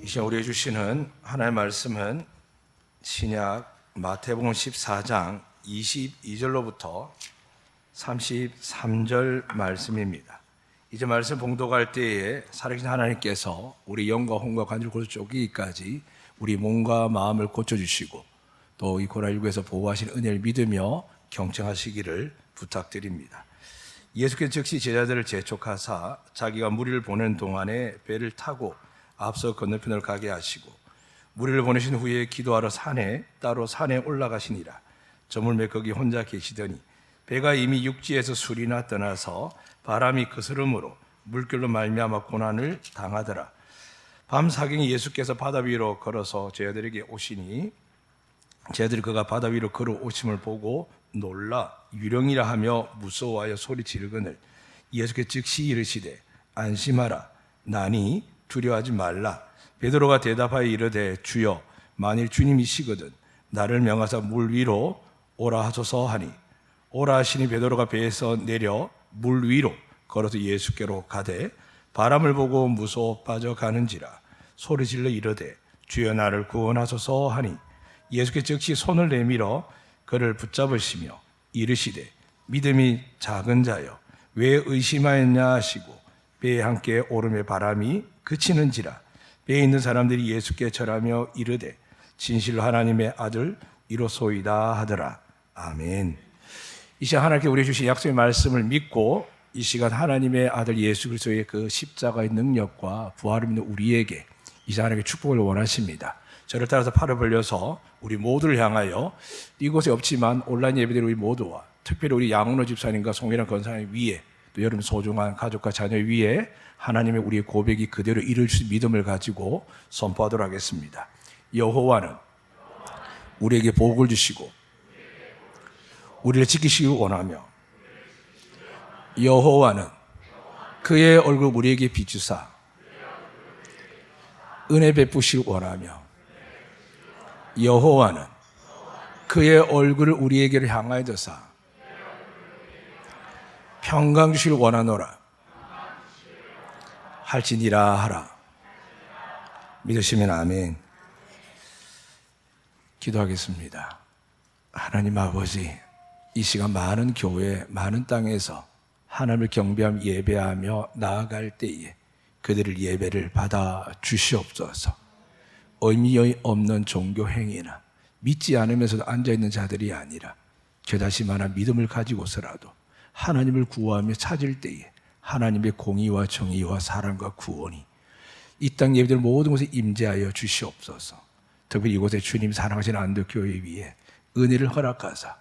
이 시간 우리에게 주시는 하나님의 말씀은 신약 마태복음 14장 22절로부터 33절 말씀입니다. 이제 말씀 봉독할 때에 살아계신 하나님께서 우리 영과 혼과 관절 골수 쪼개기까지 우리 몸과 마음을 고쳐주시고 또 이 코로나19에서 보호하신 은혜를 믿으며 경청하시기를 부탁드립니다. 예수께서 즉시 제자들을 재촉하사 자기가 무리를 보낸 동안에 배를 타고 앞서 건너편을 가게 하시고 무리를 보내신 후에 기도하러 따로 산에 올라가시니라. 저물매 거기 혼자 계시더니 배가 이미 육지에서 술이나 떠나서 바람이 거스름으로 물결로 말미암아 고난을 당하더라. 밤 사경에 예수께서 바다 위로 걸어서 제자들에게 오시니 제자들이 그가 바다 위로 걸어오심을 보고 놀라 유령이라 하며 무서워하여 소리 지르거늘 예수께서 즉시 이르시되 안심하라 나니 두려워하지 말라. 베드로가 대답하여 이르되 주여 만일 주님이시거든 나를 명하사 물 위로 오라 하소서 하니 오라 하시니 베드로가 배에서 내려 물 위로 걸어서 예수께로 가되 바람을 보고 무서워 빠져가는지라 소리질러 이르되 주여 나를 구원하소서 하니 예수께서 즉시 손을 내밀어 그를 붙잡으시며 이르시되 믿음이 작은 자여 왜 의심하였냐 하시고 배에 함께 오름의 바람이 그치는지라. 배에 있는 사람들이 예수께 절하며 이르되 진실로 하나님의 아들 이로소이다 하더라. 아멘. 이 시간 하나님께 우리 주신 약속의 말씀을 믿고 이 시간 하나님의 아들 예수 그리스도의 그 십자가의 능력과 부활을 믿는 우리에게 이 시간 하나님께 축복을 원하십니다. 저를 따라서 팔을 벌려서 우리 모두를 향하여 이곳에 없지만 온라인 예배드리는 우리 모두와 특별히 우리 양은호 집사님과 송일환 권사님 위에 또 여러분 소중한 가족과 자녀 위에 하나님의 우리의 고백이 그대로 이룰 수 있는 믿음을 가지고 선포하도록 하겠습니다. 여호와는 우리에게 복을 주시고 우리를 지키시기 원하며 여호와는 그의 얼굴 우리에게 비추사 은혜 베푸시기 원하며 여호와는 그의 얼굴을 우리에게로 향하여 드사 평강 주시기를 원하노라 할지니라 하라. 믿으시면 아멘. 기도하겠습니다. 하나님 아버지, 이 시간 많은 교회, 많은 땅에서 하나님을 경배하며 예배하며 나아갈 때에 그들을 예배를 받아 주시옵소서. 의미 없는 종교 행위나 믿지 않으면서도 앉아있는 자들이 아니라 겨자씨만한 믿음을 가지고서라도 하나님을 구하며 찾을 때에 하나님의 공의와 정의와 사랑과 구원이 이 땅 예배들 모든 곳에 임재하여 주시옵소서. 특별히 이곳에 주님 사랑하시는 안도교회 위에 은혜를 허락하사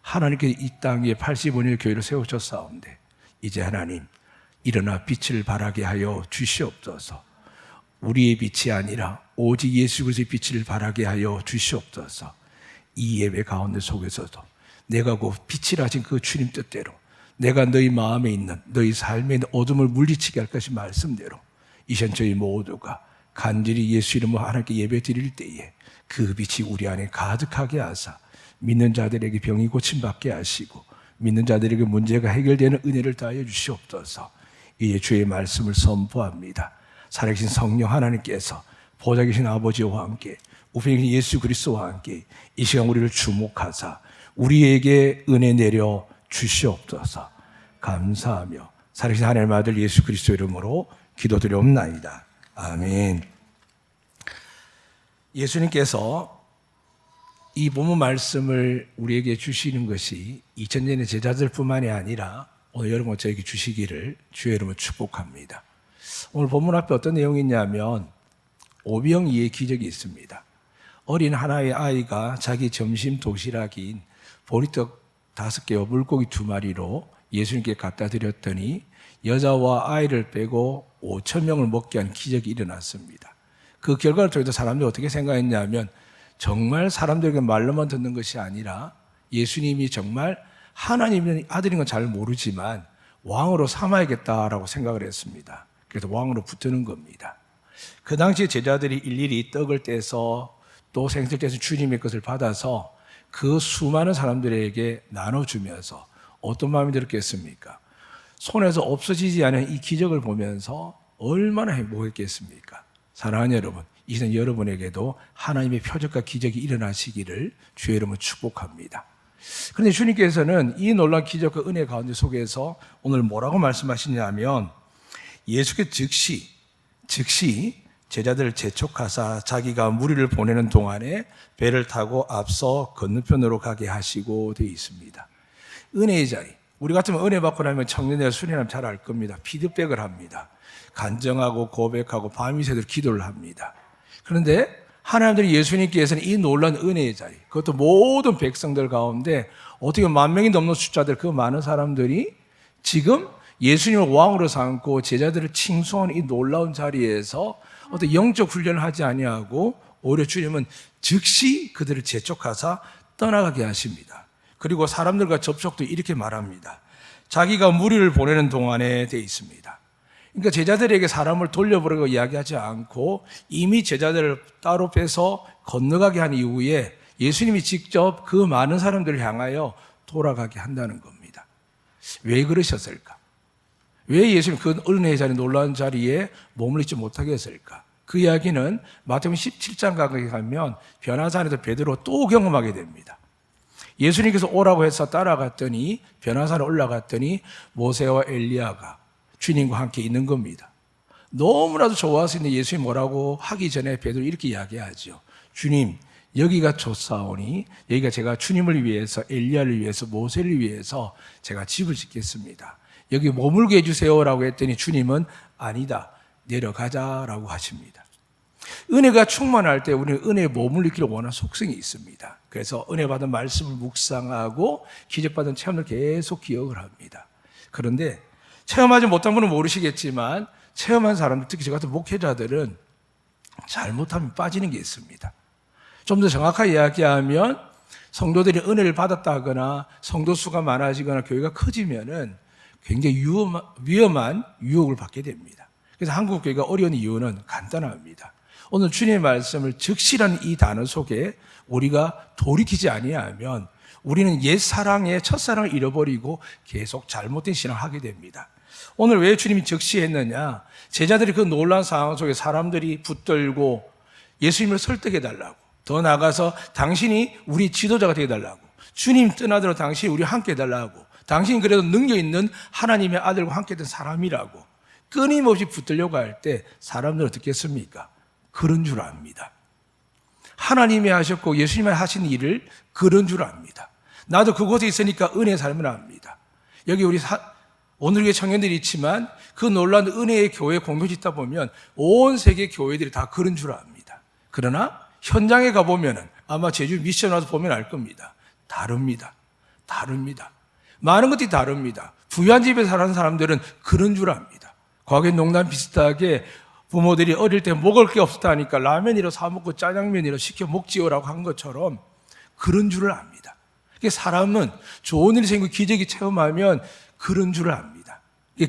하나님께 이 땅에 85년의 교회를 세우셨사온데 이제 하나님 일어나 빛을 발하게 하여 주시옵소서. 우리의 빛이 아니라 오직 예수 그리스도의 빛을 발하게 하여 주시옵소서. 이 예배 가운데 속에서도 내가 곧 빛이라 하신 그 주님 뜻대로 내가 너희 마음에 있는 너희 삶에 있는 어둠을 물리치게 할 것이 말씀대로 이 시간 저희 모두가 간절히 예수 이름으로 하나님께 예배 드릴 때에 그 빛이 우리 안에 가득하게 하사 믿는 자들에게 병이 고침받게 하시고 믿는 자들에게 문제가 해결되는 은혜를 다하여 주시옵소서. 이제 주의 말씀을 선포합니다. 살아계신 성령 하나님께서 보좌 계신 아버지와 함께 우편에 계신 예수 그리스도와 함께 이 시간 우리를 주목하사 우리에게 은혜 내려 주시옵소서. 감사하며 살아계신 하나님의 아들 예수 그리스도 이름으로 기도드리옵나이다. 아멘. 예수님께서 이 본문 말씀을 우리에게 주시는 것이 2000년의 제자들뿐만이 아니라 오늘 여러분 저에게 주시기를 주의 이름으로 축복합니다. 오늘 본문 앞에 어떤 내용이 있냐면 오병이의 기적이 있습니다. 어린 하나의 아이가 자기 점심 도시락인 보리떡 5개와 물고기 2마리로 예수님께 갖다 드렸더니 여자와 아이를 빼고 5,000명을 먹게 한 기적이 일어났습니다. 그 결과를 통해서 사람들이 어떻게 생각했냐면 정말 사람들에게 말로만 듣는 것이 아니라 예수님이 정말 하나님의 아들인 건 잘 모르지만 왕으로 삼아야겠다라고 생각을 했습니다. 그래서 왕으로 붙드는 겁니다. 그 당시에 제자들이 일일이 떡을 떼서 또 생수를 떼서 주님의 것을 받아서 그 수많은 사람들에게 나눠주면서 어떤 마음이 들었겠습니까? 손에서 없어지지 않은 이 기적을 보면서 얼마나 행복했겠습니까? 사랑하는 여러분, 이제는 여러분에게도 하나님의 표적과 기적이 일어나시기를 주의 이름으로 축복합니다. 그런데 주님께서는 이 놀라운 기적과 은혜 가운데 속에서 오늘 뭐라고 말씀하시냐면 예수께서 즉시 제자들을 재촉하사 자기가 무리를 보내는 동안에 배를 타고 앞서 건너편으로 가게 하시고 되어 있습니다. 은혜의 자리. 우리 같으면 은혜 받고 나면 청년들 수련하면 잘 알 겁니다. 피드백을 합니다. 간증하고 고백하고 밤이 새도록 기도를 합니다. 그런데 하나님들이 예수님께서는 이 놀라운 은혜의 자리, 그것도 모든 백성들 가운데 어떻게 10,000명이 넘는 숫자들, 그 많은 사람들이 지금 예수님을 왕으로 삼고 제자들을 칭송하는 이 놀라운 자리에서 어떤 영적 훈련을 하지 아니하고 오히려 주님은 즉시 그들을 재촉하사 떠나가게 하십니다. 그리고 사람들과 접촉도 이렇게 말합니다. 자기가 무리를 보내는 동안에 되어 있습니다. 그러니까 제자들에게 사람을 돌려보라고 이야기하지 않고 이미 제자들을 따로 빼서 건너가게 한 이후에 예수님이 직접 그 많은 사람들을 향하여 돌아가게 한다는 겁니다. 왜 그러셨을까? 왜 예수님 그 은혜의 자리, 놀라운 자리에 머물지 못하게 했을까? 그 이야기는 마태복음 17장 가면 변화산에서 베드로 또 경험하게 됩니다. 예수님께서 오라고 해서 따라갔더니 변화산에 올라갔더니 모세와 엘리야가 주님과 함께 있는 겁니다. 너무나도 좋아서 있는 예수님이 뭐라고 하기 전에 베드로 이렇게 이야기하죠. 주님, 여기가 좋사오니 여기가 제가 주님을 위해서, 엘리야를 위해서, 모세를 위해서 제가 집을 짓겠습니다. 여기 머물게 해주세요라고 했더니 주님은 아니다, 내려가자라고 하십니다. 은혜가 충만할 때 우리는 은혜에 머물기를 원하는 속성이 있습니다. 그래서 은혜 받은 말씀을 묵상하고 기적받은 체험을 계속 기억을 합니다. 그런데 체험하지 못한 분은 모르시겠지만 체험한 사람들, 특히 저 같은 목회자들은 잘못하면 빠지는 게 있습니다. 좀 더 정확하게 이야기하면 성도들이 은혜를 받았다거나 성도 수가 많아지거나 교회가 커지면은 굉장히 위험한 유혹을 받게 됩니다. 그래서 한국 교회가 어려운 이유는 간단합니다. 오늘 주님의 말씀을 즉시라는 이 단어 속에 우리가 돌이키지 아니하면 우리는 옛 사랑의 첫사랑을 잃어버리고 계속 잘못된 신앙을 하게 됩니다. 오늘 왜 주님이 즉시했느냐? 제자들이 그 놀라운 상황 속에 사람들이 붙들고 예수님을 설득해달라고, 더 나아가서 당신이 우리 지도자가 되어달라고, 주님 떠나더라도 당신이 우리와 함께 해달라고, 당신이 그래도 능력 있는 하나님의 아들과 함께 된 사람이라고 끊임없이 붙들려고 할 때 사람들은 어떻겠습니까? 그런 줄 압니다. 하나님이 하셨고 예수님이 하신 일을 그런 줄 압니다. 나도 그곳에 있으니까 은혜 삶을 압니다. 여기 우리 오늘 교회 청년들이 있지만 그 놀라운 은혜의 교회 공동체 있다 보면 온 세계 교회들이 다 그런 줄 압니다. 그러나 현장에 가보면 아마 제주 미션 와서 보면 알 겁니다. 다릅니다. 많은 것들이 다릅니다. 부유한 집에 사는 사람들은 그런 줄 압니다. 과거에 농담 비슷하게 부모들이 어릴 때 먹을 게 없었다 하니까 라면이라 사 먹고 짜장면이라 시켜 먹지요라고 한 것처럼 그런 줄을 압니다. 사람은 좋은 일이 생기고 기적이 체험하면 그런 줄을 압니다.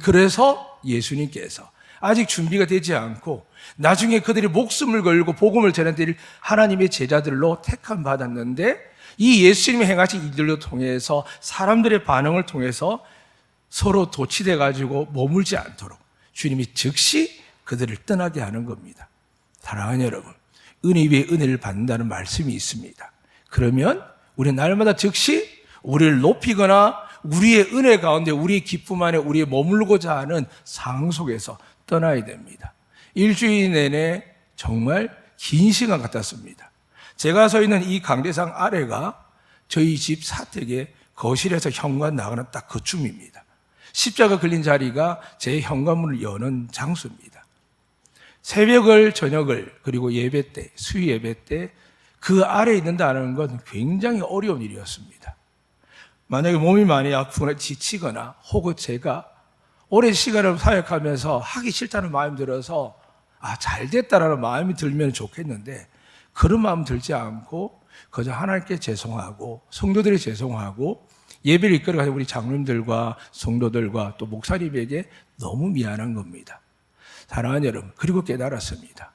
그래서 예수님께서 아직 준비가 되지 않고 나중에 그들이 목숨을 걸고 복음을 전해드릴 하나님의 제자들로 택함 받았는데 이 예수님이 행하신 일들로 통해서 사람들의 반응을 통해서 서로 도취돼 가지고 머물지 않도록 주님이 즉시 그들을 떠나게 하는 겁니다. 사랑하는 여러분, 은혜 위에 은혜를 받는다는 말씀이 있습니다. 그러면 우리는 날마다 즉시 우리를 높이거나 우리의 은혜 가운데 우리의 기쁨 안에 우리의 머물고자 하는 상황 속에서 떠나야 됩니다. 일주일 내내 정말 긴 시간 같았습니다. 제가 서 있는 이 강대상 아래가 저희 집 사택의 거실에서 현관 나가는 딱 그쯤입니다. 십자가 걸린 자리가 제 현관문을 여는 장소입니다. 새벽을, 저녁을, 그리고 예배 때, 수요 예배 때 그 아래에 있는다는 건 굉장히 어려운 일이었습니다. 만약에 몸이 많이 아프거나 지치거나 혹은 제가 오랜 시간을 사역하면서 하기 싫다는 마음이 들어서 잘 됐다라는 마음이 들면 좋겠는데 그런 마음 들지 않고 그저 하나님께 죄송하고 성도들이 죄송하고 예배를 이끌어가는 우리 장로님들과 성도들과 또 목사님에게 너무 미안한 겁니다. 사랑하는 여러분, 그리고 깨달았습니다.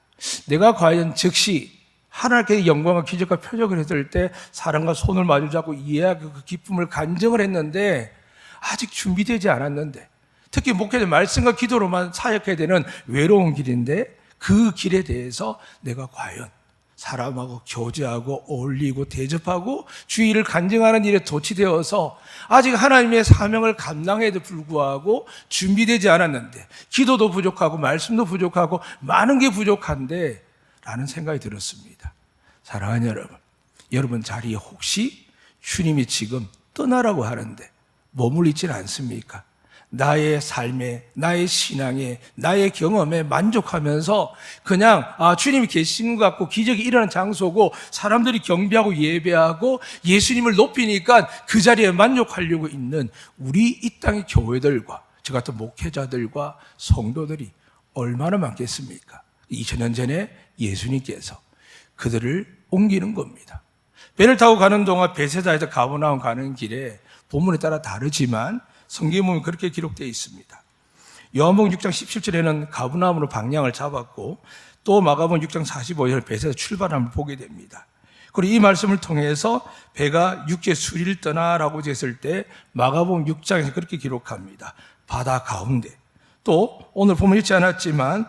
내가 과연 즉시 하나님께 영광과 기적과 표적을 했을 때 사람과 손을 마주잡고 이해하고 그 기쁨을 간증을 했는데 아직 준비되지 않았는데 특히 목회자 말씀과 기도로만 사역해야 되는 외로운 길인데 그 길에 대해서 내가 과연 사람하고 교제하고 어울리고 대접하고 주의를 간증하는 일에 도취되어서 아직 하나님의 사명을 감당해도 불구하고 준비되지 않았는데, 기도도 부족하고 말씀도 부족하고 많은 게 부족한데 라는 생각이 들었습니다. 사랑하는 여러분, 여러분 자리에 혹시 주님이 지금 떠나라고 하는데 머물러 있지는 않습니까? 나의 삶에, 나의 신앙에, 나의 경험에 만족하면서 그냥 주님이 계신 것 같고 기적이 일어나는 장소고 사람들이 경배하고 예배하고 예수님을 높이니까 그 자리에 만족하려고 있는 우리 이 땅의 교회들과 저 같은 목회자들과 성도들이 얼마나 많겠습니까? 2000년 전에 예수님께서 그들을 옮기는 겁니다. 배를 타고 가는 동안 베세다에서 가버나움 가는 길에 본문에 따라 다르지만 성경에 보면 그렇게 기록되어 있습니다. 요한복음 6장 17절에는 가버나움으로 방향을 잡았고 또 마가복음 6장 45절 베세다 출발함을 보게 됩니다. 그리고 이 말씀을 통해서 배가 육지의 수리를 떠나라고 했을 때 마가복음 6장에서 그렇게 기록합니다. 바다 가운데. 또 오늘 보면 읽지 않았지만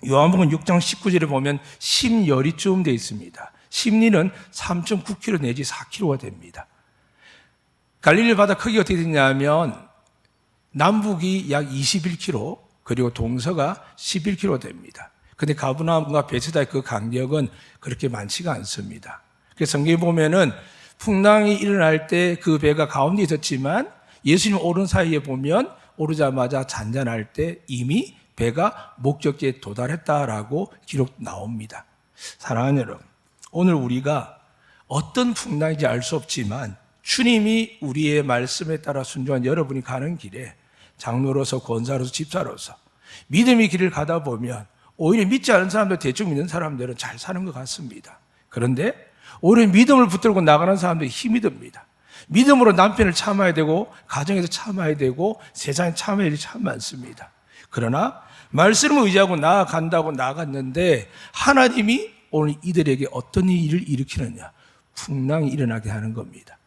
요한복음 6장 19절에 보면 심여리쯤 되어 있습니다. 심리는 3.9km 내지 4km가 됩니다. 갈릴리 바다 크기가 어떻게 되냐면 남북이 약 21km 그리고 동서가 11km 됩니다. 그런데 가버나움과 베세다의 그 간격은 그렇게 많지가 않습니다. 그래서 성경에 보면은 풍랑이 일어날 때 그 배가 가운데 있었지만 예수님 오른 사이에 보면 오르자마자 잔잔할 때 이미 배가 목적지에 도달했다라고 기록 나옵니다. 사랑하는 여러분, 오늘 우리가 어떤 풍랑인지 알 수 없지만 주님이 우리의 말씀에 따라 순종한 여러분이 가는 길에 장로로서 권사로서 집사로서 믿음의 길을 가다 보면 오히려 믿지 않은 사람들, 대충 믿는 사람들은 잘 사는 것 같습니다. 그런데 오히려 믿음을 붙들고 나가는 사람들이 힘이 듭니다. 믿음으로 남편을 참아야 되고 가정에서 참아야 되고 세상에 참아야 될 일이 참 많습니다. 그러나 말씀을 의지하고 나아간다고 나갔는데 하나님이 오늘 이들에게 어떤 일을 일으키느냐, 풍랑이 일어나게 하는 겁니다.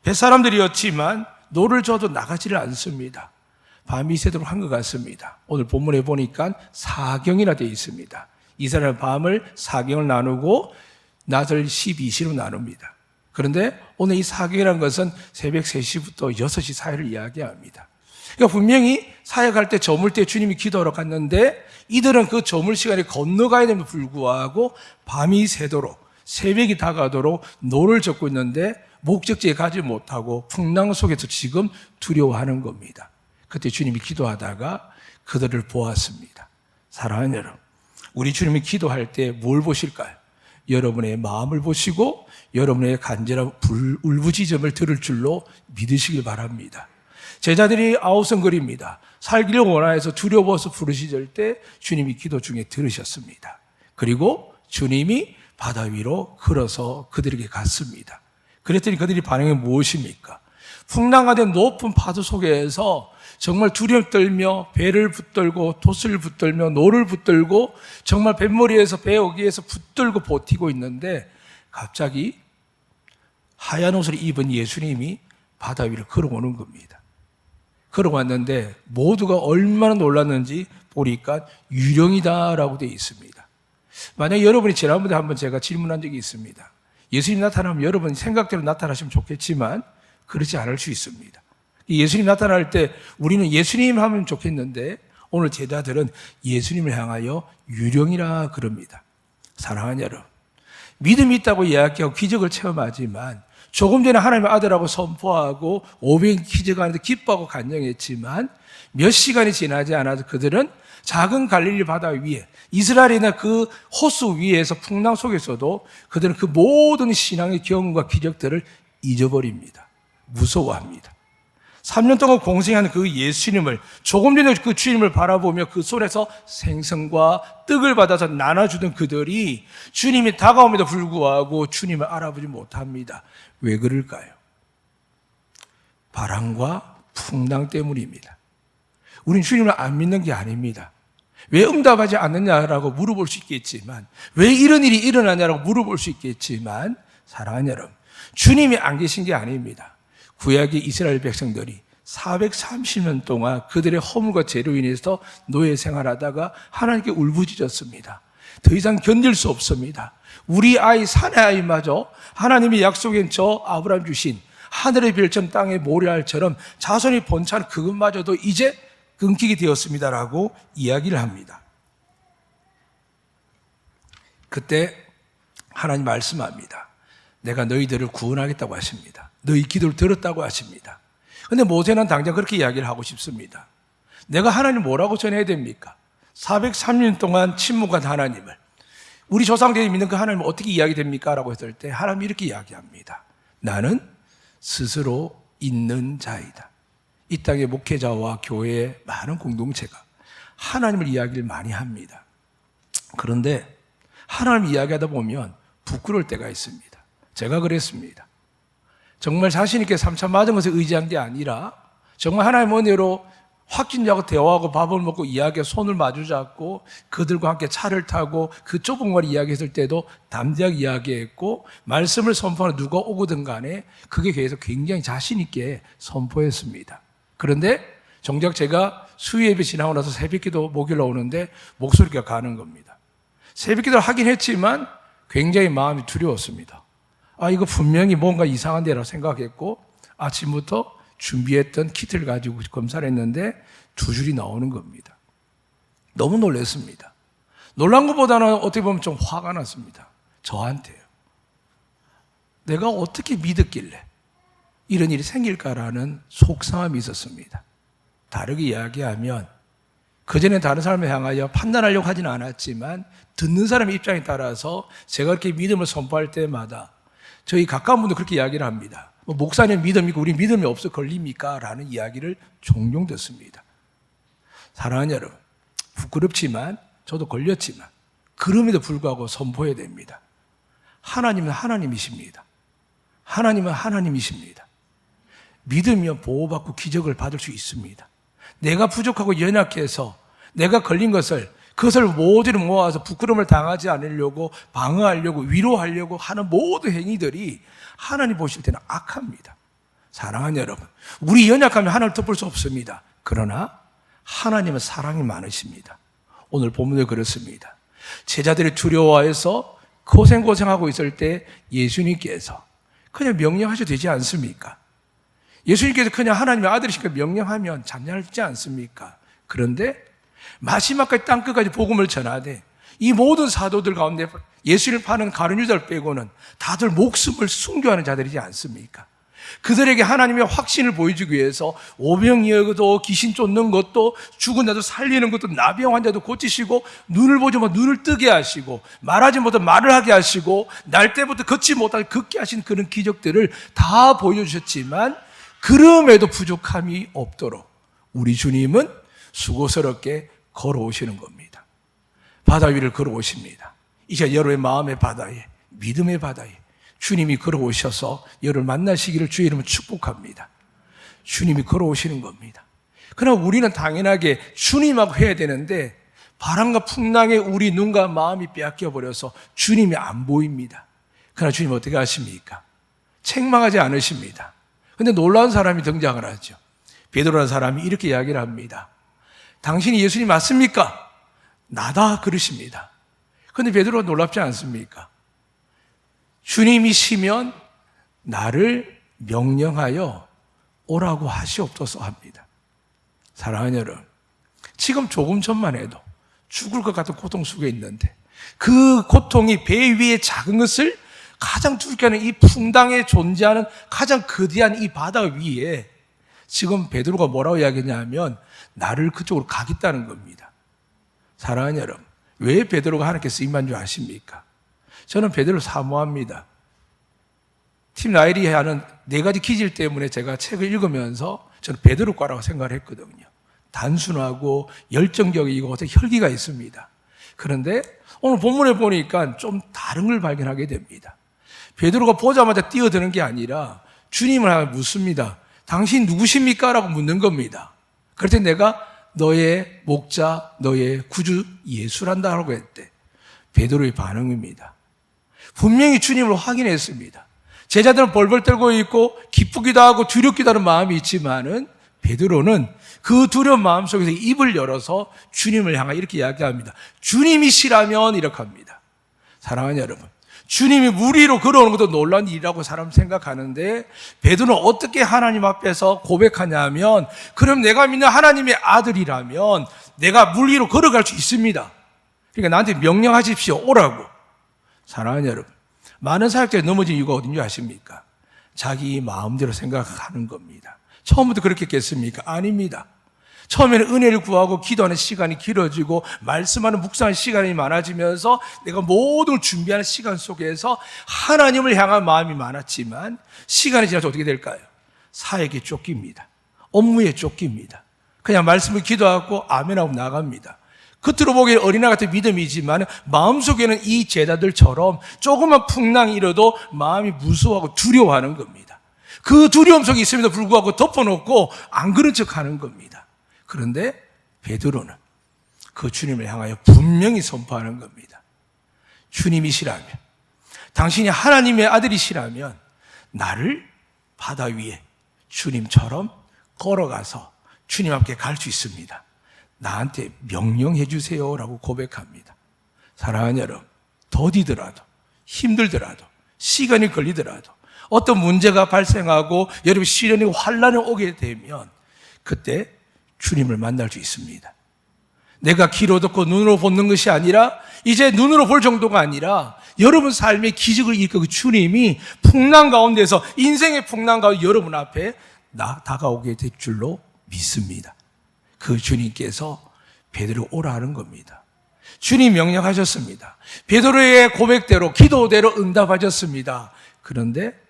뱃사람들이었지만 노를 져도 나가지를 않습니다. 밤이 새도록 한 것 같습니다. 오늘 본문에 보니까 사경이나 되어 있습니다. 이스라엘 밤을 사경을 나누고 낮을 12시로 나눕니다. 그런데 오늘 이 사경이라는 것은 새벽 3시부터 6시 사이를 이야기합니다. 그러니까 분명히 사역할 때 저물 때 주님이 기도하러 갔는데 이들은 그 저물 시간에 건너가야 됨에도 불구하고 밤이 새도록 새벽이 다가도록 노를 젓고 있는데 목적지에 가지 못하고 풍랑 속에서 지금 두려워하는 겁니다. 그때 주님이 기도하다가 그들을 보았습니다. 사랑하는 여러분, 우리 주님이 기도할 때 뭘 보실까요? 여러분의 마음을 보시고 여러분의 간절한 울부짖음을 들을 줄로 믿으시길 바랍니다. 제자들이 아우성거립니다. 살기를 원하여서 두려워서 부르짖을 때 주님이 기도 중에 들으셨습니다. 그리고 주님이 바다 위로 걸어서 그들에게 갔습니다. 그랬더니 그들이 반응이 무엇입니까? 풍랑과 된 높은 파도 속에서 정말 두려움 떨며 배를 붙들고 돛을 붙들며 노를 붙들고 정말 뱃머리에서 배 여기에서 붙들고 버티고 있는데 갑자기 하얀 옷을 입은 예수님이 바다 위를 걸어오는 겁니다. 걸어왔는데 모두가 얼마나 놀랐는지 보니까 유령이다라고 되어 있습니다. 만약 여러분이 지난번에 한번 제가 질문한 적이 있습니다. 예수님 나타나면 여러분 생각대로 나타나시면 좋겠지만 그렇지 않을 수 있습니다. 예수님 나타날 때 우리는 예수님 하면 좋겠는데 오늘 제자들은 예수님을 향하여 유령이라 그럽니다. 사랑하는 여러분, 믿음이 있다고 이야기하고 기적을 체험하지만 조금 전에 하나님의 아들하고 선포하고 500 기적하는데 기뻐하고 간증했지만 몇 시간이 지나지 않아서 그들은 작은 갈릴리 바다 위에 이스라엘이나 그 호수 위에서 풍랑 속에서도 그들은 그 모든 신앙의 경험과 기적들을 잊어버립니다. 무서워합니다. 3년 동안 공생한 그 예수님을 조금 전에 그 주님을 바라보며 그 손에서 생선과 떡을 받아서 나눠주던 그들이 주님이 다가옴에도 불구하고 주님을 알아보지 못합니다. 왜 그럴까요? 바람과 풍랑 때문입니다. 우리는 주님을 안 믿는 게 아닙니다. 왜 응답하지 않느냐라고 물어볼 수 있겠지만, 왜 이런 일이 일어나냐라고 물어볼 수 있겠지만, 사랑하는 여러분, 주님이 안 계신 게 아닙니다. 구약의 이스라엘 백성들이 430년 동안 그들의 허물과 죄로 인해서 노예 생활하다가 하나님께 울부짖었습니다. 더 이상 견딜 수 없습니다. 우리 아이 사내 아이마저 하나님이 약속한 저 아브라함 주신 하늘의 별처럼 땅의 모래알처럼 자손이 번창한 그것마저도 이제 끊기게 되었습니다라고 이야기를 합니다. 그때 하나님 말씀합니다. 내가 너희들을 구원하겠다고 하십니다. 너희 기도를 들었다고 하십니다. 그런데 모세는 당장 그렇게 이야기를 하고 싶습니다. 내가 하나님 뭐라고 전해야 됩니까? 403년 동안 침묵한 하나님을, 우리 조상들이 믿는 그 하나님을 어떻게 이야기됩니까? 라고 했을 때 하나님이 이렇게 이야기합니다. 나는 스스로 있는 자이다. 이 땅의 목회자와 교회의 많은 공동체가 하나님을 이야기를 많이 합니다. 그런데 하나님 이야기하다 보면 부끄러울 때가 있습니다. 제가 그랬습니다. 정말 자신 있게 3차 맞은 것에 의지한 게 아니라 정말 하나님 은혜로 확진자하고 대화하고 밥을 먹고 이야기하고 손을 마주 잡고 그들과 함께 차를 타고 그 좁은 거리 이야기했을 때도 담대하게 이야기했고, 말씀을 선포하는 누가 오거든 간에 그게 교회에서 굉장히 자신 있게 선포했습니다. 그런데 정작 제가 수요예배 지나고 나서 새벽기도 목요일에 오는데 목소리가 가는 겁니다. 새벽기도를 하긴 했지만 굉장히 마음이 두려웠습니다. 이거 분명히 뭔가 이상한 데라고 생각했고, 아침부터 준비했던 키트를 가지고 검사를 했는데 2줄이 나오는 겁니다. 너무 놀랐습니다. 놀란 것보다는 어떻게 보면 좀 화가 났습니다. 저한테요. 내가 어떻게 믿었길래 이런 일이 생길까라는 속상함이 있었습니다. 다르게 이야기하면 그전에 다른 사람을 향하여 판단하려고 하지는 않았지만 듣는 사람의 입장에 따라서 제가 그렇게 믿음을 선포할 때마다 저희 가까운 분도 그렇게 이야기를 합니다. 목사님 믿음 있고 우리 믿음이 없어 걸립니까? 라는 이야기를 종종 듣습니다. 사랑하는 여러분, 부끄럽지만 저도 걸렸지만 그럼에도 불구하고 선포해야 됩니다. 하나님은 하나님이십니다. 하나님은 하나님이십니다. 믿으면 보호받고 기적을 받을 수 있습니다. 내가 부족하고 연약해서 내가 걸린 그것을 모두를 모아서 부끄러움을 당하지 않으려고 방어하려고 위로하려고 하는 모든 행위들이 하나님 보실 때는 악합니다. 사랑하는 여러분, 우리 연약하면 하나님을 덮을 수 없습니다. 그러나 하나님은 사랑이 많으십니다. 오늘 본문에 그렇습니다. 제자들이 두려워해서 고생하고 있을 때 예수님께서 그냥 명령하셔도 되지 않습니까? 예수님께서 그냥 하나님의 아들이시니까 명령하면 잠잠하지 않습니까? 그런데 마지막까지 땅끝까지 복음을 전하되 이 모든 사도들 가운데 예수를 파는 가룟 유다를 빼고는 다들 목숨을 순교하는 자들이지 않습니까? 그들에게 하나님의 확신을 보여주기 위해서 오병이어도 귀신 쫓는 것도 죽은 자도 살리는 것도 나병 환자도 고치시고 눈을 보지 못 눈을 뜨게 하시고 말하지 못한 말을 하게 하시고 날 때부터 걷지 못하게 걷게 하신 그런 기적들을 다 보여주셨지만 그럼에도 부족함이 없도록 우리 주님은 수고스럽게 걸어오시는 겁니다. 바다 위를 걸어오십니다. 이제 여러분의 마음의 바다에, 믿음의 바다에 주님이 걸어오셔서 여러분을 만나시기를 주의 이름으로 축복합니다. 주님이 걸어오시는 겁니다. 그러나 우리는 당연하게 주님하고 해야 되는데 바람과 풍랑에 우리 눈과 마음이 빼앗겨버려서 주님이 안 보입니다. 그러나 주님 어떻게 하십니까? 책망하지 않으십니다. 그런데 놀라운 사람이 등장을 하죠. 베드로라는 사람이 이렇게 이야기를 합니다. 당신이 예수님 맞습니까? 나다 그러십니다. 그런데 베드로가 놀랍지 않습니까? 주님이시면 나를 명령하여 오라고 하시옵소서 합니다. 사랑하는 여러분, 지금 조금 전만 해도 죽을 것 같은 고통 속에 있는데 그 고통이 배 위에 작은 것을 가장 두렵게 하는 이 풍당에 존재하는 가장 거대한 이 바다 위에 지금 베드로가 뭐라고 이야기했냐면 나를 그쪽으로 가겠다는 겁니다. 사랑하는 여러분, 왜 베드로가 하나님께서 임한 줄 아십니까? 저는 베드로를 사모합니다. 팀 라일이 하는 4가지 기질 때문에 제가 책을 읽으면서 저는 베드로과라고 생각을 했거든요. 단순하고 열정적이고 혈기가 있습니다. 그런데 오늘 본문에 보니까 좀 다른 걸 발견하게 됩니다. 베드로가 보자마자 뛰어드는 게 아니라 주님을 묻습니다. 당신 누구십니까? 라고 묻는 겁니다. 그럴 때 내가 너의 목자, 너의 구주 예수란다라고 했대. 베드로의 반응입니다. 분명히 주님을 확인했습니다. 제자들은 벌벌 떨고 있고 기쁘기도 하고 두렵기도 하는 마음이 있지만은 베드로는 그 두려운 마음속에서 입을 열어서 주님을 향해 이렇게 이야기합니다. 주님이시라면 이렇게 합니다. 사랑하는 여러분, 주님이 물 위로 걸어오는 것도 놀라운 일이라고 사람 생각하는데 베드로는 어떻게 하나님 앞에서 고백하냐면, 그럼 내가 믿는 하나님의 아들이라면 내가 물 위로 걸어갈 수 있습니다. 그러니까 나한테 명령하십시오, 오라고. 사랑하는 여러분, 많은 사역자들이 넘어진 이유가 어딘지 아십니까? 자기 마음대로 생각하는 겁니다. 처음부터 그렇게 했겠습니까? 아닙니다. 처음에는 은혜를 구하고 기도하는 시간이 길어지고 말씀하는 묵상하는 시간이 많아지면서 내가 모든 걸 준비하는 시간 속에서 하나님을 향한 마음이 많았지만 시간이 지나서 어떻게 될까요? 사역에 쫓깁니다. 업무에 쫓깁니다. 그냥 말씀을 기도하고 아멘하고 나갑니다. 겉으로 보기에 어린아 같은 믿음이지만 마음속에는 이 제자들처럼 조금만 풍랑이 일어도 마음이 무서워하고 두려워하는 겁니다. 그 두려움 속에 있음에도 불구하고 덮어놓고 안 그런 척하는 겁니다. 그런데 베드로는 그 주님을 향하여 분명히 선포하는 겁니다. 주님이시라면, 당신이 하나님의 아들이시라면 나를 바다 위에 주님처럼 걸어가서 주님 함께 갈 수 있습니다. 나한테 명령해 주세요라고 고백합니다. 사랑하는 여러분, 더디더라도 힘들더라도 시간이 걸리더라도 어떤 문제가 발생하고 여러분 시련이 환난이 오게 되면 그때 주님을 만날 수 있습니다. 내가 귀로 듣고 눈으로 보는 것이 아니라 이제 눈으로 볼 정도가 아니라 여러분 삶의 기적을 일으켜 그 주님이 풍랑 가운데서 인생의 풍랑 가운데 여러분 앞에 다가오게 될 줄로 믿습니다. 그 주님께서 베드로 오라 하는 겁니다. 주님 명령하셨습니다. 베드로의 고백대로 기도대로 응답하셨습니다. 그런데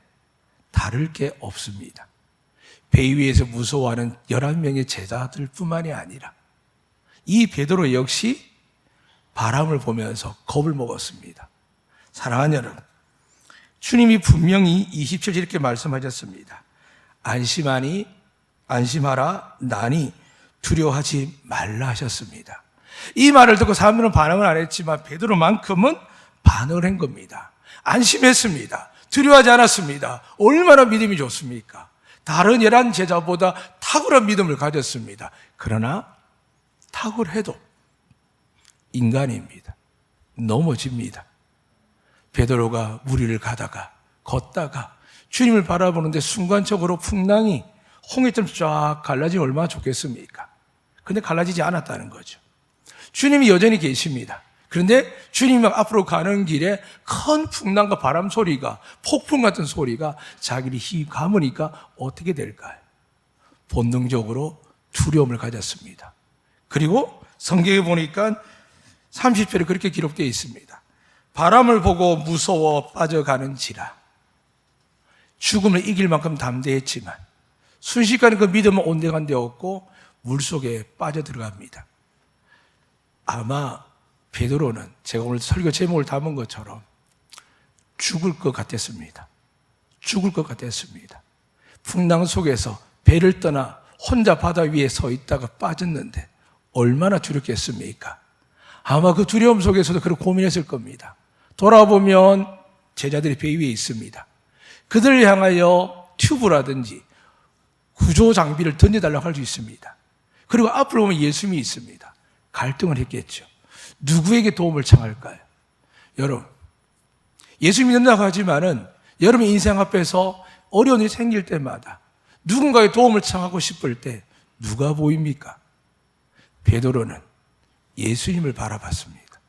다를 게 없습니다. 배 위에서 무서워하는 11명의 제자들 뿐만이 아니라 이 베드로 역시 바람을 보면서 겁을 먹었습니다. 사랑하는 여러분, 주님이 분명히 27절 이렇게 말씀하셨습니다. 안심하라, 나니 두려워하지 말라 하셨습니다. 이 말을 듣고 사람들은 반응을 안 했지만 베드로만큼은 반응을 한 겁니다. 안심했습니다. 두려워하지 않았습니다. 얼마나 믿음이 좋습니까? 다른 11 제자보다 탁월한 믿음을 가졌습니다. 그러나 탁월해도 인간입니다. 넘어집니다. 베드로가 물 위를 걷다가 주님을 바라보는데 순간적으로 풍랑이 홍해처럼 쫙 갈라지면 얼마나 좋겠습니까? 근데 갈라지지 않았다는 거죠. 주님이 여전히 계십니다. 그런데 주님이 앞으로 가는 길에 큰 풍랑과 바람 소리가, 폭풍 같은 소리가 자기를 감으니까 어떻게 될까요? 본능적으로 두려움을 가졌습니다. 그리고 성경에 보니까 30절에 그렇게 기록되어 있습니다. 바람을 보고 무서워 빠져가는지라. 죽음을 이길 만큼 담대했지만 순식간에 그 믿음은 온데간데없고 물속에 빠져들어갑니다. 아마 베드로는 제가 오늘 설교 제목을 담은 것처럼 죽을 것 같았습니다. 풍랑 속에서 배를 떠나 혼자 바다 위에 서 있다가 빠졌는데 얼마나 두렵겠습니까? 아마 그 두려움 속에서도 그렇게 고민했을 겁니다. 돌아보면 제자들이 배 위에 있습니다. 그들을 향하여 튜브라든지 구조 장비를 던져달라고 할 수 있습니다. 그리고 앞으로 보면 예수님이 있습니다. 갈등을 했겠죠. 누구에게 도움을 청할까요? 여러분, 예수 믿는다고 하지만은 여러분 인생 앞에서 어려운 일이 생길 때마다 누군가의 도움을 청하고 싶을 때 누가 보입니까? 베드로는 예수님을 바라봤습니다.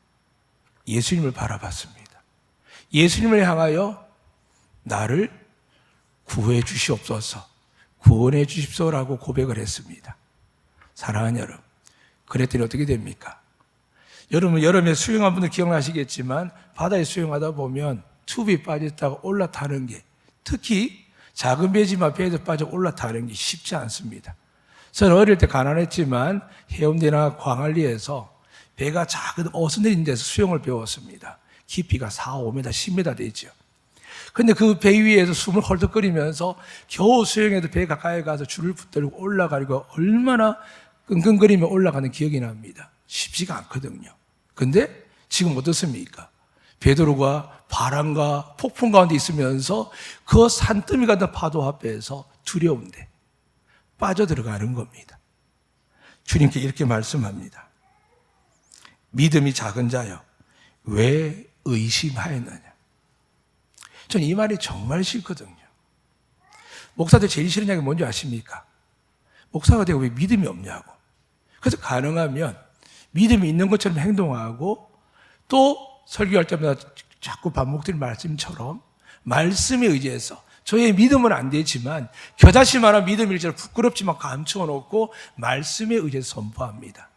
예수님을 향하여 나를 구해 주시옵소서, 구원해 주십시오라고 고백을 했습니다. 사랑하는 여러분, 그랬더니 어떻게 됩니까? 여러분 여름에 수영한 분들 기억나시겠지만 바다에 수영하다 보면 튜브에 빠졌다가 올라타는 게, 특히 작은 배지만 배에서 빠져 올라타는 게 쉽지 않습니다. 저는 어릴 때 가난했지만 해운대나 광안리에서 배가 작은 어스내린 데서 수영을 배웠습니다. 깊이가 4, 5m, 10m 되죠. 근데 그 배 위에서 숨을 헐떡거리면서 겨우 수영해도 배 가까이 가서 줄을 붙들고 올라가려고 얼마나 끙끙거리며 올라가는 기억이 납니다. 쉽지가 않거든요. 근데 지금 어떻습니까? 베드로가 바람과 폭풍 가운데 있으면서 그 산더미 같은 파도 앞에서 두려운데 빠져들어가는 겁니다. 주님께 이렇게 말씀합니다. 믿음이 작은 자여, 왜 의심하였느냐? 저는 이 말이 정말 싫거든요. 목사들 제일 싫은 이야기 뭔지 아십니까? 목사가 되고 왜 믿음이 없냐고. 그래서 가능하면 믿음이 있는 것처럼 행동하고 또 설교할 때마다 자꾸 반복드린 말씀처럼 말씀에 의지해서 저의 믿음은 안 되지만 겨자씨만한 믿음일지라 부끄럽지만 감추어놓고 말씀에 의지해서 선포합니다.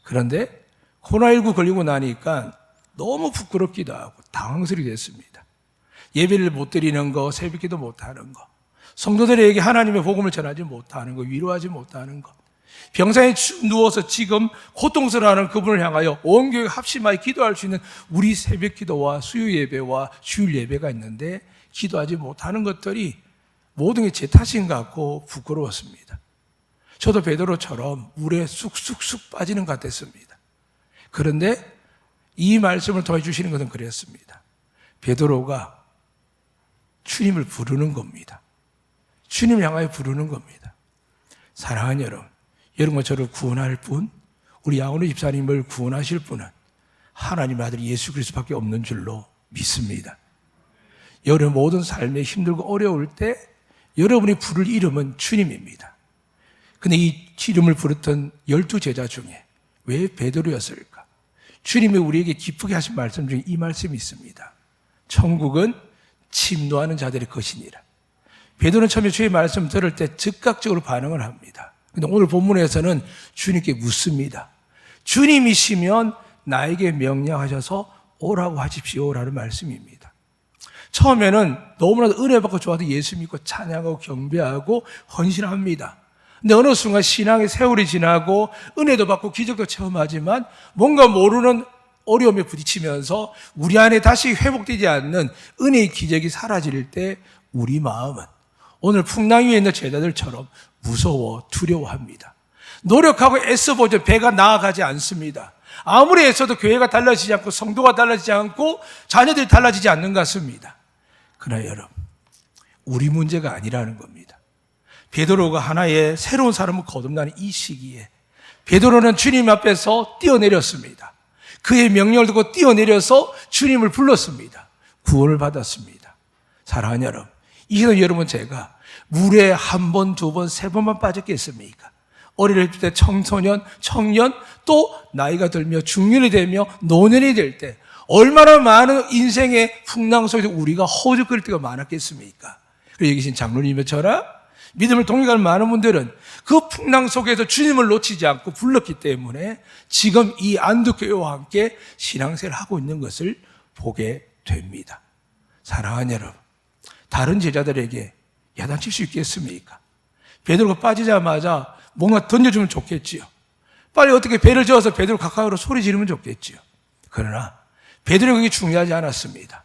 그런데 코로나19 걸리고 나니까 너무 부끄럽기도 하고 당황스럽게 됐습니다. 예배를 못 드리는 거, 새벽기도 못하는 거, 성도들에게 하나님의 복음을 전하지 못하는 거, 위로하지 못하는 거, 병상에 누워서 지금 고통스러워하는 그분을 향하여 온 교회 합심하여 기도할 수 있는 우리 새벽기도와 수요 예배와 주일 예배가 있는데 기도하지 못하는 것들이 모든 게 제 탓인 것 같고 부끄러웠습니다. 저도 베드로처럼 물에 쑥쑥쑥 빠지는 것 같았습니다. 그런데 이 말씀을 더해주시는 것은 그랬습니다. 베드로가 주님을 부르는 겁니다. 주님을 향하여 부르는 겁니다. 사랑하는 여러분, 여러분과 저를 구원할 분, 우리 양원우 집사님을 구원하실 분은 하나님 아들 예수 그리스도밖에 없는 줄로 믿습니다. 여러분 모든 삶에 힘들고 어려울 때 여러분이 부를 이름은 주님입니다. 근데 이 이름을 부르던 12제자 중에 왜 베드로였을까? 주님이 우리에게 기쁘게 하신 말씀 중에 이 말씀이 있습니다. 천국은 침노하는 자들의 것이니라. 베드로는 처음에 주의 말씀 들을 때 즉각적으로 반응을 합니다. 근데 오늘 본문에서는 주님께 묻습니다. 주님이시면 나에게 명령하셔서 오라고 하십시오라는 말씀입니다. 처음에는 너무나도 은혜 받고 좋아서 예수 믿고 찬양하고 경배하고 헌신합니다. 근데 어느 순간 신앙의 세월이 지나고 은혜도 받고 기적도 체험하지만 뭔가 모르는 어려움에 부딪히면서 우리 안에 다시 회복되지 않는 은혜의 기적이 사라질 때 우리 마음은 오늘 풍랑 위에 있는 제자들처럼 무서워 두려워합니다. 노력하고 애써보죠. 배가 나아가지 않습니다. 아무리 애써도 교회가 달라지지 않고 성도가 달라지지 않고 자녀들이 달라지지 않는 것 같습니다. 그러나 여러분, 우리 문제가 아니라는 겁니다. 베드로가 하나의 새로운 사람을 거듭나는 이 시기에 베드로는 주님 앞에서 뛰어내렸습니다. 그의 명령을 듣고 뛰어내려서 주님을 불렀습니다. 구원을 받았습니다. 사랑하는 여러분, 이제는 여러분 제가 물에 한 번, 두 번, 세 번만 빠졌겠습니까? 어릴 때 청소년, 청년, 또 나이가 들며 중년이 되며 노년이 될 때 얼마나 많은 인생의 풍랑 속에서 우리가 허우적거릴 때가 많았겠습니까? 그리고 여기 계신 장로님처럼 믿음을 동역하는 많은 분들은 그 풍랑 속에서 주님을 놓치지 않고 불렀기 때문에 지금 이 안두교회와 함께 신앙생활을 하고 있는 것을 보게 됩니다. 사랑하는 여러분, 다른 제자들에게 야단칠 수 있겠습니까? 베드로가 빠지자마자 뭔가 던져주면 좋겠지요. 빨리 어떻게 배를 저어서 베드로 가까이로 소리 지르면 좋겠지요. 그러나 베드로에게 그게 중요하지 않았습니다.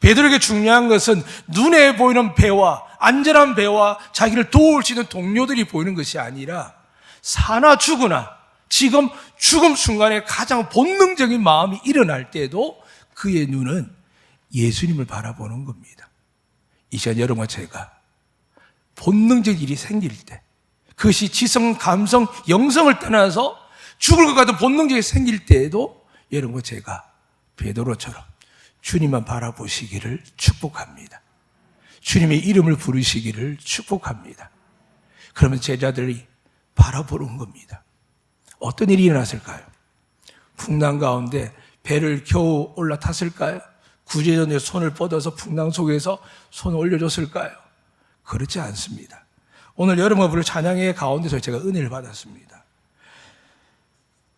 베드로에게 중요한 것은 눈에 보이는 배와 안전한 배와 자기를 도울 수 있는 동료들이 보이는 것이 아니라 사나 죽으나 지금 죽음 순간에 가장 본능적인 마음이 일어날 때도 그의 눈은 예수님을 바라보는 겁니다. 이 시간 여러분과 제가 본능적 일이 생길 때 그것이 지성, 감성, 영성을 떠나서 죽을 것 같은 본능적이 생길 때에도 여러분과 제가 베드로처럼 주님만 바라보시기를 축복합니다. 주님의 이름을 부르시기를 축복합니다. 그러면 제자들이 바라보는 겁니다. 어떤 일이 일어났을까요? 풍랑 가운데 배를 겨우 올라탔을까요? 구제전에 손을 뻗어서 풍랑 속에서 손을 올려줬을까요? 그렇지 않습니다. 오늘 여러분과 부를 찬양의 가운데서 제가 은혜를 받았습니다.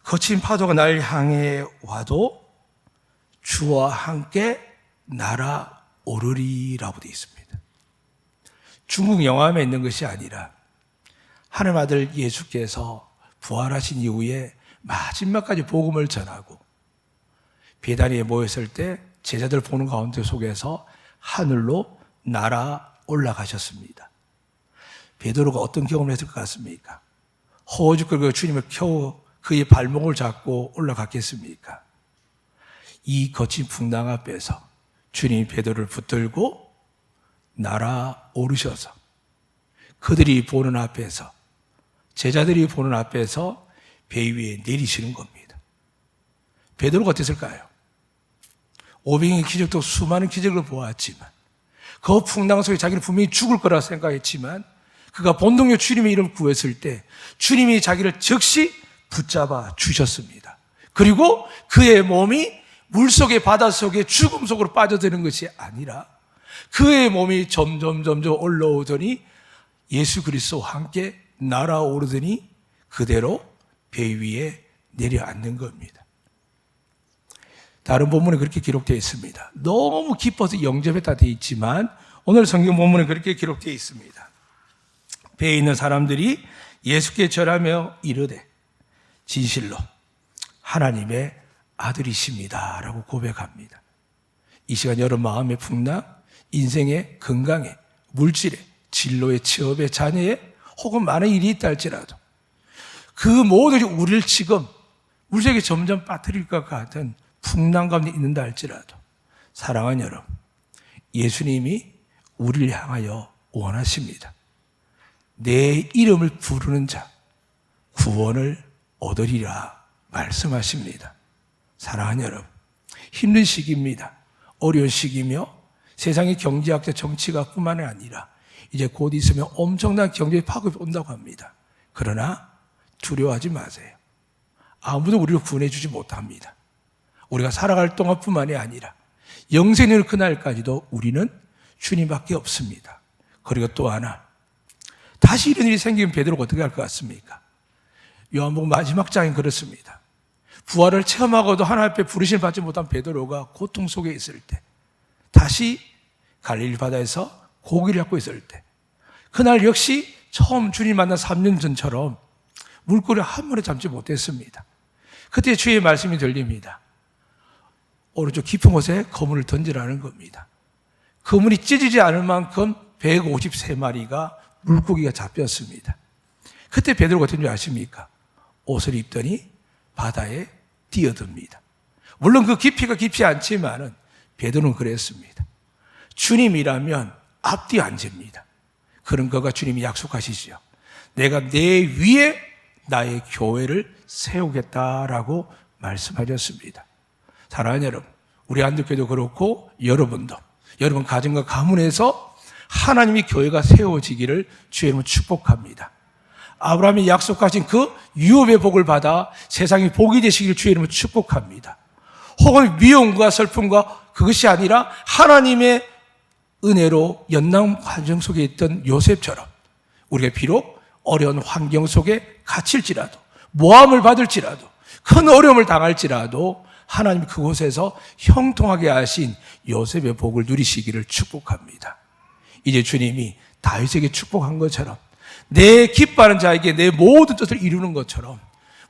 거친 파도가 날 향해 와도 주와 함께 날아오르리라고 되어 있습니다. 중국 영화에 있는 것이 아니라 하나님 아들 예수께서 부활하신 이후에 마지막까지 복음을 전하고 베다니에 모였을 때 제자들 보는 가운데 속에서 하늘로 날아 올라가셨습니다. 베드로가 어떤 경험을 했을 것 같습니까? 허우적거리고 주님을 겨우 그의 발목을 잡고 올라갔겠습니까? 이 거친 풍랑 앞에서 주님이 베드로를 붙들고 날아오르셔서 그들이 보는 앞에서 제자들이 보는 앞에서 배 위에 내리시는 겁니다. 베드로가 어땠을까요? 오병이의 기적도 수많은 기적을 보았지만 그 풍랑 속에 자기는 분명히 죽을 거라 생각했지만 그가 본동력 주님의 이름을 구했을 때 주님이 자기를 즉시 붙잡아 주셨습니다. 그리고 그의 몸이 물속에 바닷속에 죽음 속으로 빠져드는 것이 아니라 그의 몸이 점점 올라오더니 예수 그리스도와 함께 날아오르더니 그대로 배 위에 내려앉는 겁니다. 다른 본문에 그렇게 기록되어 있습니다. 너무 기뻐서 영접했다 되어 있지만 오늘 성경 본문에 그렇게 기록되어 있습니다. 배에 있는 사람들이 예수께 절하며 이르되 진실로 하나님의 아들이십니다 라고 고백합니다. 이 시간 여러분 마음의 풍랑, 인생의 건강에, 물질에, 진로에, 취업에, 자녀에 혹은 많은 일이 있다 할지라도 그 모든 우리를 지금 물속에 점점 빠뜨릴 것 같은 풍랑 가운데 있는다 할지라도 사랑하는 여러분, 예수님이 우리를 향하여 원하십니다. 내 이름을 부르는 자 구원을 얻으리라 말씀하십니다. 사랑하는 여러분, 힘든 시기입니다. 어려운 시기며 세상의 경제학자 정치가 뿐만 아니라 이제 곧 있으면 엄청난 경제 파급이 온다고 합니다. 그러나 두려워하지 마세요. 아무도 우리를 구원해 주지 못합니다. 우리가 살아갈 동안뿐만이 아니라 영생일 그날까지도 우리는 주님밖에 없습니다. 그리고 또 하나, 다시 이런 일이 생기면 베드로가 어떻게 할 것 같습니까? 요한복음 마지막 장에 그렇습니다. 부활을 체험하고도 하나님 앞에 부르심을 받지 못한 베드로가 고통 속에 있을 때, 다시 갈릴리 바다에서 고기를 잡고 있을 때, 그날 역시 처음 주님 만난 3년 전처럼 물고기를 한 번에 잡지 못했습니다. 그때 주의 말씀이 들립니다. 오른쪽 깊은 곳에 그물을 던지라는 겁니다. 그물이 찢어지지 않을 만큼 153마리가 물고기가 잡혔습니다. 그때 베드로가 어떤 줄 아십니까? 옷을 입더니 바다에 뛰어듭니다. 물론 그 깊이가 깊지 않지만은 베드로는 그랬습니다. 주님이라면 앞뒤 안 집니다. 그런 거가 주님이 약속하시죠. 내가 내 위에 나의 교회를 세우겠다라고 말씀하셨습니다. 사랑하는 여러분, 우리 안동교회도 그렇고 여러분도 여러분 가정과 가문에서 하나님이 교회가 세워지기를 주의 이름으로 축복합니다. 아브라함이 약속하신 그 유업의 복을 받아 세상이 복이 되시기를 주의 이름으로 축복합니다. 혹은 미움과 슬픔과 그것이 아니라 하나님의 은혜로 연남 환경 속에 있던 요셉처럼 우리가 비록 어려운 환경 속에 갇힐지라도 모함을 받을지라도 큰 어려움을 당할지라도 하나님 그곳에서 형통하게 하신 요셉의 복을 누리시기를 축복합니다. 이제 주님이 다윗에게 축복한 것처럼 내 기뻐하는 자에게 내 모든 뜻을 이루는 것처럼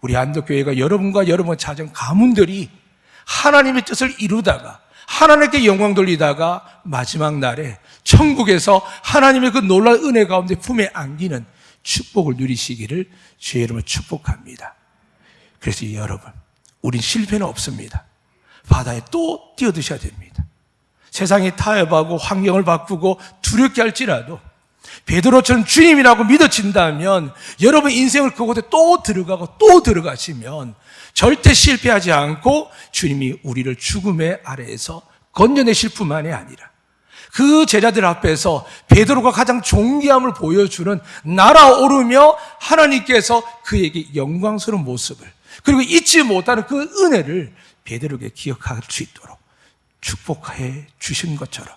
우리 안덕교회가 여러분과 여러분 자정 가문들이 하나님의 뜻을 이루다가 하나님께 영광 돌리다가 마지막 날에 천국에서 하나님의 그 놀라운 은혜 가운데 품에 안기는 축복을 누리시기를 주의 이름으로 축복합니다. 그래서 여러분, 우린 실패는 없습니다. 바다에 또 뛰어드셔야 됩니다. 세상이 타협하고 환경을 바꾸고 두렵게 할지라도 베드로처럼 주님이라고 믿어진다면 여러분 인생을 그곳에 또 들어가고 또 들어가시면 절대 실패하지 않고 주님이 우리를 죽음의 아래에서 건져내실 뿐만이 아니라 그 제자들 앞에서 베드로가 가장 존귀함을 보여주는 날아오르며 하나님께서 그에게 영광스러운 모습을 그리고 잊지 못하는 그 은혜를 베드로에게 기억할 수 있도록 축복해 주신 것처럼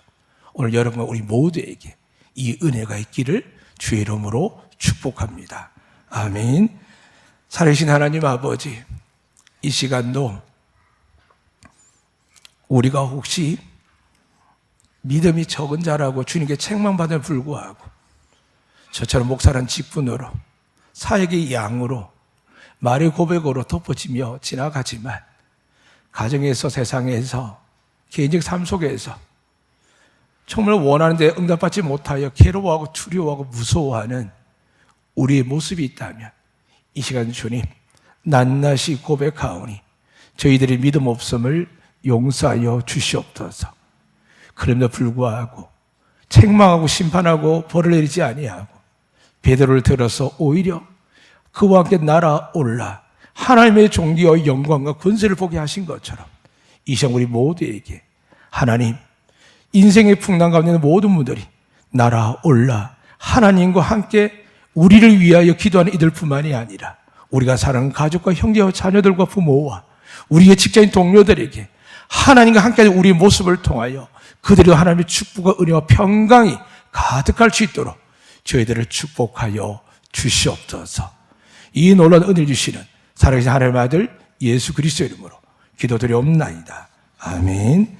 오늘 여러분과 우리 모두에게 이 은혜가 있기를 주의 이름으로 축복합니다. 아멘. 살아계신 하나님 아버지, 이 시간도 우리가 혹시 믿음이 적은 자라고 주님께 책망받음에 불구하고 저처럼 목사란 직분으로 사역의 양으로 말의 고백으로 덮어지며 지나가지만 가정에서 세상에서 개인적 삶 속에서 정말 원하는데 응답받지 못하여 괴로워하고 두려워하고 무서워하는 우리의 모습이 있다면 이 시간 주님 낱낱이 고백하오니 저희들의 믿음 없음을 용서하여 주시옵소서. 그럼에도 불구하고 책망하고 심판하고 벌을 내리지 아니하고 베드로를 들어서 오히려 그와 함께 날아올라 하나님의 존귀와 영광과 권세를 보게 하신 것처럼 이 시간 우리 모두에게 하나님, 인생의 풍랑 가운데 있는 모든 분들이 날아올라 하나님과 함께 우리를 위하여 기도하는 이들뿐만이 아니라 우리가 사랑하는 가족과 형제와 자녀들과 부모와 우리의 직장인 동료들에게 하나님과 함께 우리의 모습을 통하여 그들의 하나님의 축복과 은혜와 평강이 가득할 수 있도록 저희들을 축복하여 주시옵소서. 이 놀라운 은혜를 주시는 살아계신 하나님의 아들 예수 그리스도의 이름으로 기도드리옵나이다. 아멘.